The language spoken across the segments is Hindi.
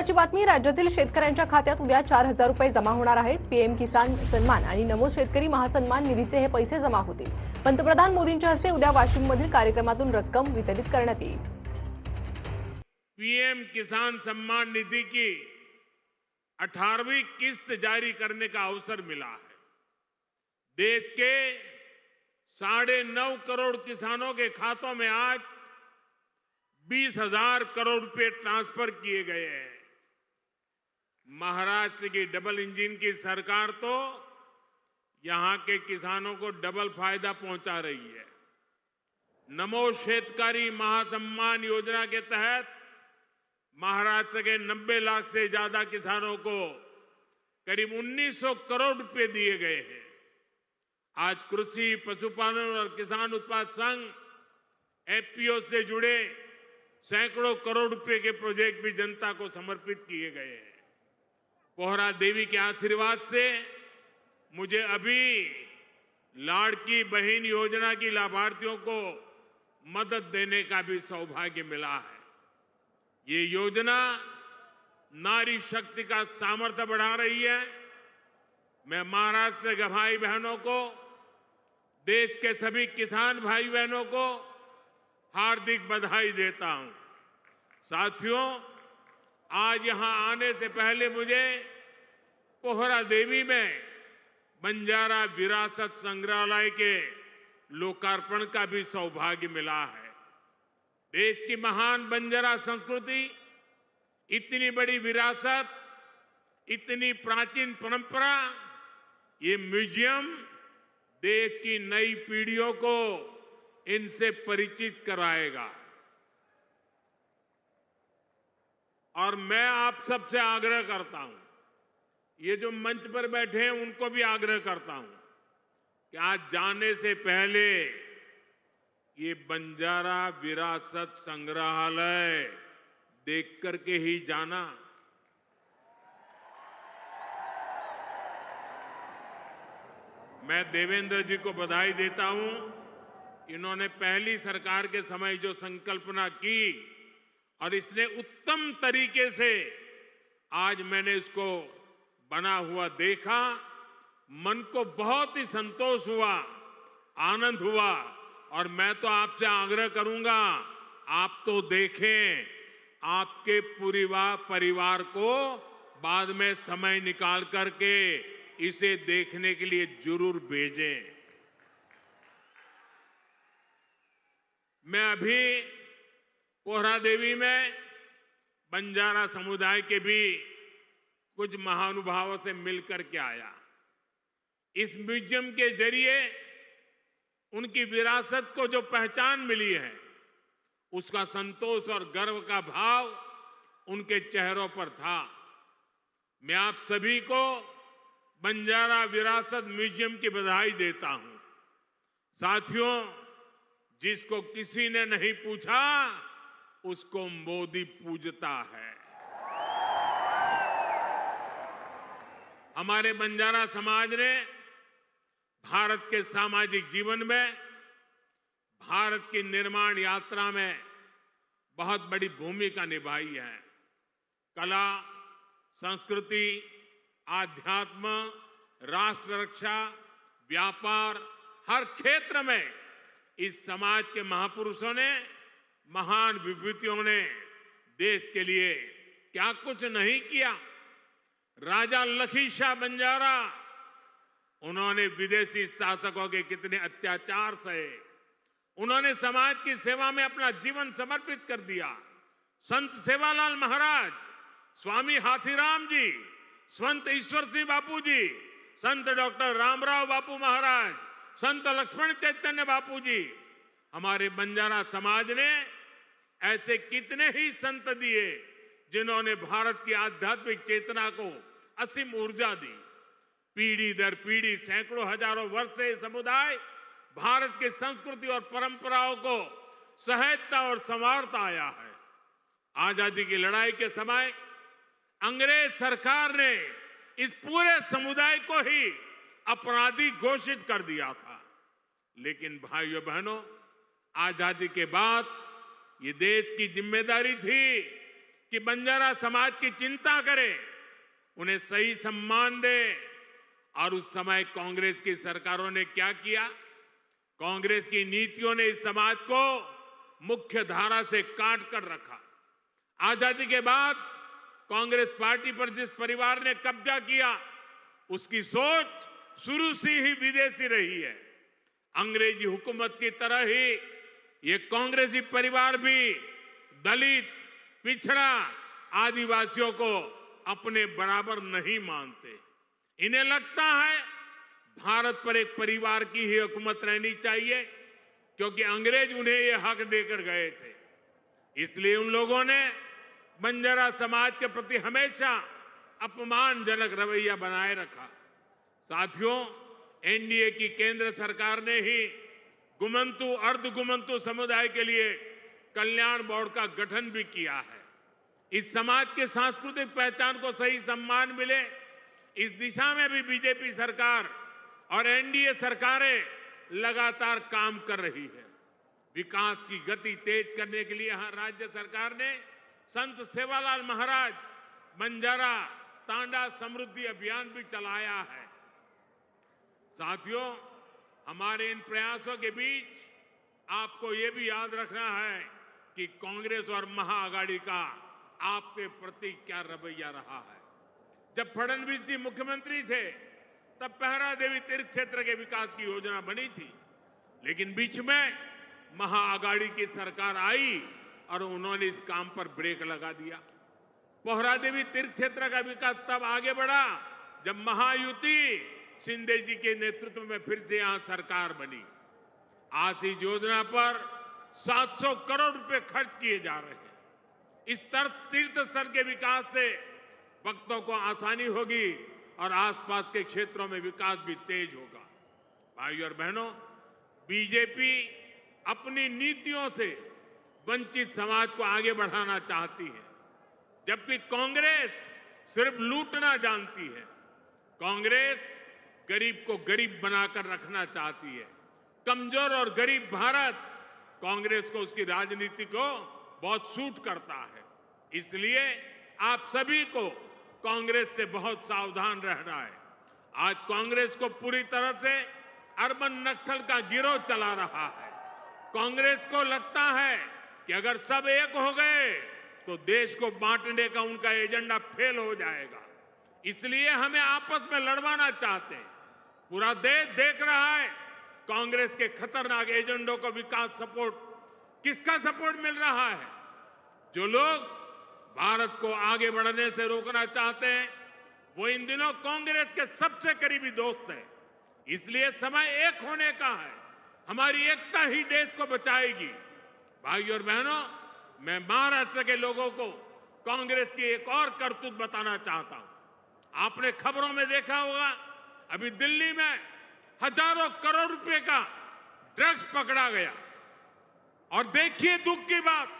महत्त्वाची बातमी, राज्यातील शेतकऱ्यांच्या खात्यात उद्या 4,000 रुपये जमा होणार आहेत। पीएम किसान सन्मान आणि नमो शेतकरी महासन्मान निधीचे हे पैसे जमा होतील। पंतप्रधान मोदींच्या हस्ते उद्या वाशिममधील कार्यक्रमातून रक्कम वितरित करण्यात येईल। पीएम किसान सम्मान निधि की 18वीं किस्त जारी करने का अवसर मिला है। देश के 9.5 करोड़ किसानों के खातों में आज 20,000 करोड़ रुपए ट्रांसफर किए गए हैं। महाराष्ट्र की डबल इंजन की सरकार तो यहां के किसानों को डबल फायदा पहुंचा रही है। नमो शेतकरी महासम्मान योजना के तहत महाराष्ट्र के 90 लाख से ज्यादा किसानों को करीब 1900 करोड़ रुपए दिए गए हैं। आज कृषि, पशुपालन और किसान उत्पाद संघ एफपीओ से जुड़े सैकड़ों करोड़ रुपए के प्रोजेक्ट भी जनता को समर्पित किए गए हैं। पोहरा देवी के आशीर्वाद से मुझे अभी लाड़की बहन योजना की लाभार्थियों को मदद देने का भी सौभाग्य मिला है। ये योजना नारी शक्ति का सामर्थ्य बढ़ा रही है। मैं महाराष्ट्र के भाई बहनों को, देश के सभी किसान भाई बहनों को हार्दिक बधाई देता हूं। साथियों, आज यहां आने से पहले मुझे पोहरा देवी में बंजारा विरासत संग्रहालय के लोकार्पण का भी सौभाग्य मिला है। देश की महान बंजारा संस्कृति, इतनी बड़ी विरासत, इतनी प्राचीन परंपरा, ये म्यूजियम देश की नई पीढ़ियों को इनसे परिचित कराएगा। और मैं आप सबसे आग्रह करता हूं, ये जो मंच पर बैठे हैं उनको भी आग्रह करता हूं कि आज जाने से पहले ये बंजारा विरासत संग्रहालय देख करके ही जाना। मैं देवेंद्र जी को बधाई देता हूं। इन्होंने पहली सरकार के समय जो संकल्पना की और इसने उत्तम तरीके से आज मैंने इसको बना हुआ देखा, मन को बहुत ही संतोष हुआ, आनंद हुआ। और मैं तो आपसे आग्रह करूंगा, आप तो देखें, आपके पूरे परिवार को बाद में समय निकाल करके इसे देखने के लिए जरूर भेजें। मैं अभी पोहरा देवी में बंजारा समुदाय के भी कुछ महानुभावों से मिलकर के आया। इस म्यूजियम के जरिए उनकी विरासत को जो पहचान मिली है, उसका संतोष और गर्व का भाव उनके चेहरों पर था। मैं आप सभी को बंजारा विरासत म्यूजियम की बधाई देता हूं। साथियों, जिसको किसी ने नहीं पूछा, उसको मोदी पूजता है। हमारे बंजारा समाज ने भारत के सामाजिक जीवन में, भारत की निर्माण यात्रा में बहुत बड़ी भूमिका निभाई है। कला, संस्कृति, आध्यात्म, राष्ट्र रक्षा, व्यापार, हर क्षेत्र में इस समाज के महापुरुषों ने, महान विभूतियों ने देश के लिए क्या कुछ नहीं किया। राजा लखी शाह बंजारा, उन्होंने विदेशी शासकों के कितने अत्याचार सहे, उन्होंने समाज की सेवा में अपना जीवन समर्पित कर दिया। संत सेवालाल महाराज, स्वामी हाथीराम जी, संत ईश्वर सिंह बापू जी, संत डॉक्टर रामराव बापू महाराज, संत लक्ष्मण चैतन्य बापू जी, हमारे बंजारा समाज ने ऐसे कितने ही संत दिए जिन्होंने भारत की आध्यात्मिक चेतना को असीम ऊर्जा दी। पीढ़ी दर पीढ़ी, सैकड़ों हजारों वर्ष से समुदाय भारत की संस्कृति और परंपराओं को सहेजता और संवारता आया है। आजादी की लड़ाई के समय अंग्रेज सरकार ने इस पूरे समुदाय को ही अपराधी घोषित कर दिया था। लेकिन भाइयों बहनों, आजादी के बाद ये देश की जिम्मेदारी थी कि बंजारा समाज की चिंता करे, उन्हें सही सम्मान दे। और उस समय कांग्रेस की सरकारों ने क्या किया? कांग्रेस की नीतियों ने इस समाज को मुख्य धारा से काट कर रखा। आजादी के बाद कांग्रेस पार्टी पर जिस परिवार ने कब्जा किया, उसकी सोच शुरू से ही विदेशी रही है। अंग्रेजी हुकूमत की तरह ही ये कांग्रेसी परिवार भी दलित, पिछड़ा, आदिवासियों को अपने बराबर नहीं मानते। इन्हें लगता है भारत पर एक परिवार की ही हुकूमत रहनी चाहिए, क्योंकि अंग्रेज उन्हें ये हक देकर गए थे। इसलिए उन लोगों ने बंजारा समाज के प्रति हमेशा अपमानजनक रवैया बनाए रखा। साथियों, एनडीए की केंद्र सरकार ने ही गुमंतु, अर्धगुमंतु समुदाय के लिए कल्याण बोर्ड का गठन भी किया है। इस समाज के सांस्कृतिक पहचान को सही सम्मान मिले, इस दिशा में भी बीजेपी सरकार और एनडीए सरकारें लगातार काम कर रही है। विकास की गति तेज करने के लिए यहां राज्य सरकार ने संत सेवालाल महाराज बंजारा तांडा समृद्धि अभियान भी चलाया है। साथियों, हमारे इन प्रयासों के बीच आपको ये भी याद रखना है कि कांग्रेस और महाआघाड़ी का आपके प्रति क्या रवैया रहा है। जब फडणवीस जी मुख्यमंत्री थे, तब पहरा देवी तीर्थ क्षेत्र के विकास की योजना बनी थी, लेकिन बीच में महाआघाड़ी की सरकार आई और उन्होंने इस काम पर ब्रेक लगा दिया। पोहरा देवी तीर्थ क्षेत्र का विकास तब आगे बढ़ा जब महायुति शिंदे जी के नेतृत्व में फिर से यहां सरकार बनी। आज इस योजना पर 700 करोड़ रुपए खर्च किए जा रहे हैं। इस तीर्थ स्थल के विकास से भक्तों को आसानी होगी और आसपास के क्षेत्रों में विकास भी तेज होगा। भाइयों और बहनों, बीजेपी अपनी नीतियों से वंचित समाज को आगे बढ़ाना चाहती है, जबकि कांग्रेस सिर्फ लूटना जानती है। कांग्रेस गरीब को गरीब बनाकर रखना चाहती है। कमजोर और गरीब भारत कांग्रेस को उसकी राजनीति को बहुत सूट करता है। इसलिए आप सभी को कांग्रेस से बहुत सावधान रहना है। आज कांग्रेस को पूरी तरह से अर्बन नक्सल का गिरोह चला रहा है। कांग्रेस को लगता है कि अगर सब एक हो गए तो देश को बांटने का उनका एजेंडा फेल हो जाएगा। इसलिए हमें आपस में लड़वाना चाहते हैं। पूरा देश देख रहा है कांग्रेस के खतरनाक एजेंडों को। विकास सपोर्ट, किसका सपोर्ट मिल रहा है? जो लोग भारत को आगे बढ़ने से रोकना चाहते हैं, वो इन दिनों कांग्रेस के सबसे करीबी दोस्त हैं। इसलिए समय एक होने का है। हमारी एकता ही देश को बचाएगी। भाइयों और बहनों, मैं महाराष्ट्र के लोगों को कांग्रेस की एक और करतूत बताना चाहता हूं। आपने खबरों में देखा होगा, अभी दिल्ली में हजारों करोड़ रुपए का ड्रग्स पकड़ा गया। और देखिए दुख की बात,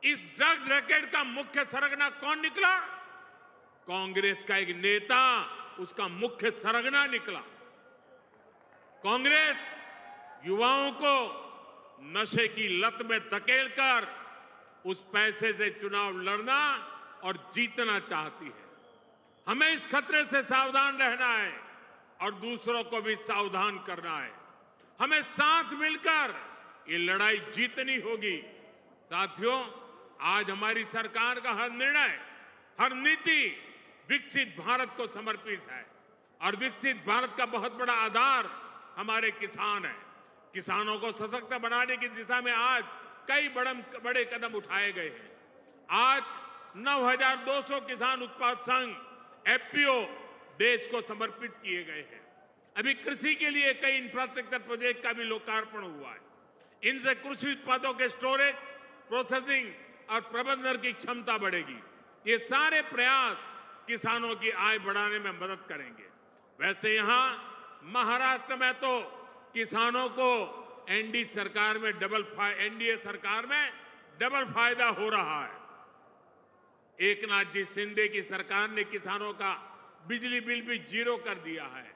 इस ड्रग्स रैकेट का मुख्य सरगना कौन निकला? कांग्रेस का एक नेता उसका मुख्य सरगना निकला। कांग्रेस युवाओं को नशे की लत में धकेलकर उस पैसे से चुनाव लड़ना और जीतना चाहती है। हमें इस खतरे से सावधान रहना है और दूसरों को भी सावधान करना है। हमें साथ मिलकर ये लड़ाई जीतनी होगी। साथियों, आज हमारी सरकार का हर निर्णय, हर नीति विकसित भारत को समर्पित है। और विकसित भारत का बहुत बड़ा आधार हमारे किसान हैं। किसानों को सशक्त बनाने की दिशा में आज कई बड़े कदम उठाए गए हैं। आज 9,200 किसान उत्पाद संघ एफपीओ देश को समर्पित किए गए हैं। अभी कृषि के लिए कई इंफ्रास्ट्रक्चर प्रोजेक्ट का भी लोकार्पण हुआ है। इनसे कृषि उत्पादों के स्टोरेज, प्रोसेसिंग और प्रबंधन की क्षमता बढ़ेगी। ये सारे प्रयास किसानों की आय बढ़ाने में मदद करेंगे। वैसे यहां महाराष्ट्र में तो किसानों को एनडीए सरकार में डबल फायदा हो रहा है। एकनाथ जी शिंदे की सरकार ने किसानों का बिजली बिल भी जीरो कर दिया है।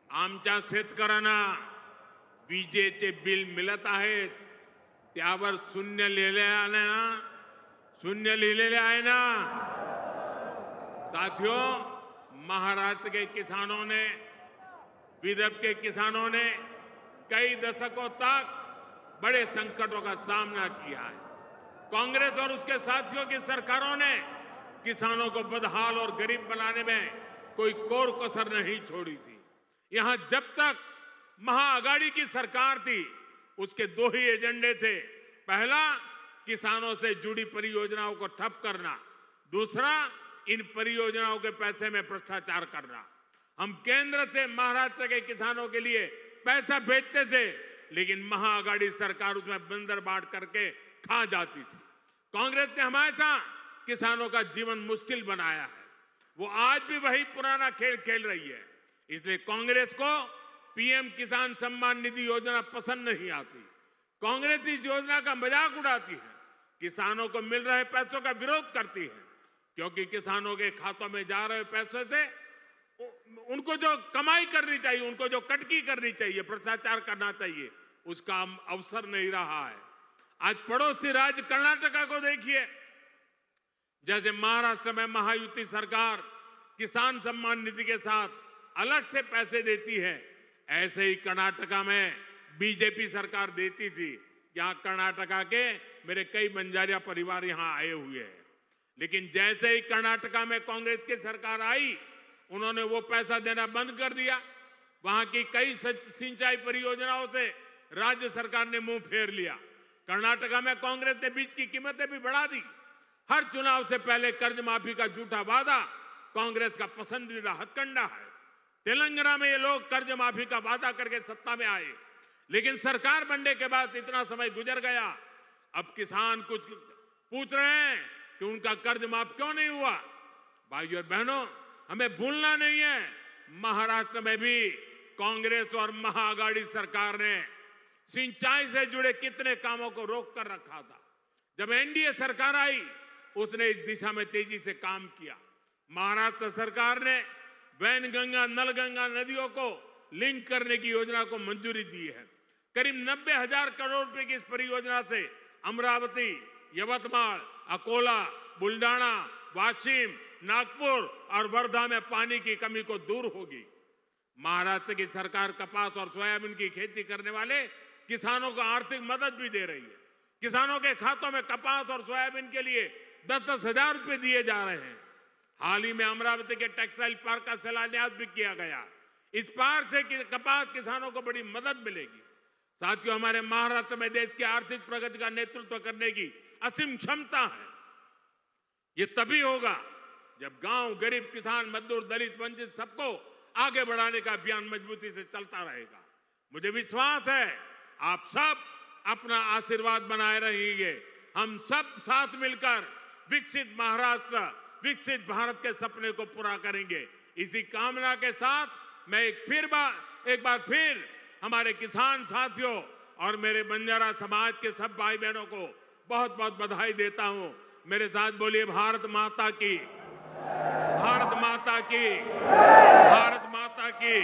आमच्या शेतकऱ्यांना विजेचे बिल मिळत आहेत, त्यावर शून्य लिहिल्याने शून्य लिहिलेले आहे ना? साथियों, महाराष्ट्र के किसानों ने, विदर्भ के किसानों ने कई दशकों तक बड़े संकटों का सामना किया है। कांग्रेस और उसके साथियों की सरकारों ने किसानों को बदहाल और गरीब बनाने में कोई कोर कसर नहीं छोड़ी थी। यहां जब तक महाअघाड़ी की सरकार थी, उसके दो ही एजेंडे थे। पहला, किसानों से जुड़ी परियोजनाओं को ठप करना। दूसरा, इन परियोजनाओं के पैसे में भ्रष्टाचार करना। हम केंद्र से महाराष्ट्र के किसानों के लिए पैसा भेजते थे, लेकिन महाअघाड़ी सरकार उसमें बंदर बांट करके खा जाती थी। कांग्रेस ने हमेशा किसानों का जीवन मुश्किल बनाया है। वो आज भी वही पुराना खेल खेल रही है। इसलिए कांग्रेस को पीएम किसान सम्मान निधि योजना पसंद नहीं आती। कांग्रेस इस योजना का मजाक उड़ाती है, किसानों को मिल रहे पैसों का विरोध करती है, क्योंकि किसानों के खातों में जा रहे पैसों से उनको जो कमाई करनी चाहिए, उनको जो कटकी करनी चाहिए, भ्रष्टाचार करना चाहिए, उसका अवसर नहीं रहा है। आज पड़ोसी राज्य कर्नाटका को देखिए, जैसे महाराष्ट्र में महायुति सरकार किसान सम्मान निधि के साथ अलग से पैसे देती है, ऐसे ही कर्नाटका में बीजेपी सरकार देती थी। यहाँ कर्नाटका के मेरे कई बंजारिया परिवार यहाँ आए हुए हैं, लेकिन जैसे ही कर्नाटका में कांग्रेस की सरकार आई, उन्होंने वो पैसा देना बंद कर दिया। वहां की कई सिंचाई परियोजनाओं से राज्य सरकार ने मुंह फेर लिया। कर्नाटका में कांग्रेस ने बीज की कीमतें भी बढ़ा दी। हर चुनाव से पहले कर्ज माफी का झूठा वादा कांग्रेस का पसंदीदा हथकंडा है। तेलंगाना में ये लोग कर्ज माफी का वादा करके सत्ता में आए, लेकिन सरकार बनने के बाद इतना समय गुजर गया, अब किसान कुछ पूछ रहे हैं कि उनका कर्ज माफ क्यों नहीं हुआ। भाइयों और बहनों, हमें भूलना नहीं है, महाराष्ट्र में भी कांग्रेस और महाअघाड़ी सरकार ने सिंचाई से जुड़े कितने कामों को रोक कर रखा था। जब एनडीए सरकार आई, उसने इस दिशा में तेजी से काम किया। महाराष्ट्र सरकार ने वैनगंगा, नलगंगा नदियों को लिंक करने की योजना को मंजूरी दी है। करीब 90,000 करोड़ रुपए की इस परियोजना से अमरावती, यवतमाळ, अकोला, बुल्डाना, वाशिम, नागपुर और वर्धा में पानी की कमी को दूर होगी। महाराष्ट्र की सरकार कपास और सोयाबीन की खेती करने वाले किसानों को आर्थिक मदद भी दे रही है। किसानों के खातों में कपास और सोयाबीन के लिए 10-10 हजार रुपए दिए जा रहे हैं। हाल ही में अमरावती के टेक्सटाइल पार्क का शिलान्यास भी किया गया। इस पार्क से कपास किसानों को बड़ी मदद मिलेगी। साथियों, हमारे महाराष्ट्र में देश की आर्थिक प्रगति का नेतृत्व करने की असीम क्षमता है। ये तभी होगा जब गांव, गरीब, किसान, मजदूर, दलित, वंचित सबको आगे बढ़ाने का अभियान मजबूती से चलता रहेगा। मुझे विश्वास है आप सब अपना आशीर्वाद बनाए रहेंगे। हम सब साथ मिलकर विकसित महाराष्ट्र, विकसित भारत के सपने को पूरा करेंगे। इसी कामना के साथ मैं एक बार फिर हमारे किसान साथियों और मेरे बंजारा समाज के सब भाई बहनों को बहुत बहुत बधाई देता हूं। मेरे साथ बोलिए, भारत माता की, भारत माता की, भारत माता की।